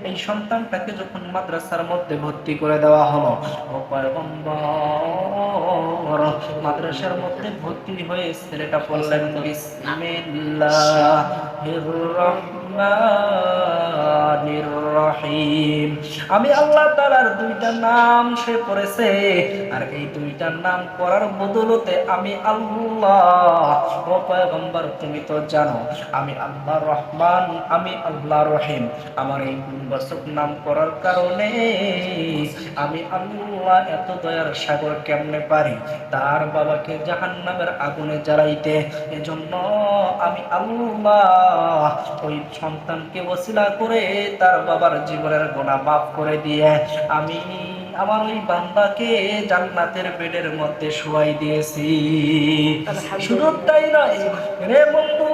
এই সন্তানটাকে যখন মাদ্রাসার মধ্যে ভর্তি করে দেওয়া হলো, ও পয়গম্বর, মাদ্রাসার মধ্যে ভর্তি হয়ে ছেলেটা বললেন বিসমিল্লাহির রহমানির রহিম। আমি আল্লাহ তাআলার দুইটা নাম সে পড়েছে, আর এই দুইটার নাম পড়ার বদৌলতে আমি আল্লাহ, ও পয়গম্বর তুমি তো জানো আমি আল্লাহ রহমান, আমি আল্লাহ রহিম। আমার এই গুণবাচক নাম পড়ার কারণে আমি আল্লাহ এত দয়ার সাগর কেমনে পারি তার বাবাকে জাহান্নামের আগুনে জ্বালাইতে। এজন্য আমি আল্লাহ ওই সন্তানকে ওসিলা করে তার বাবার জীবনের গুনাহ মাফ করে দিয়ে আমি আমার ওই বান্দাকে জান্নাতের বেডের মধ্যে শুয়াই দিয়েছি। শুধু তাই নয় রে বন্ধু,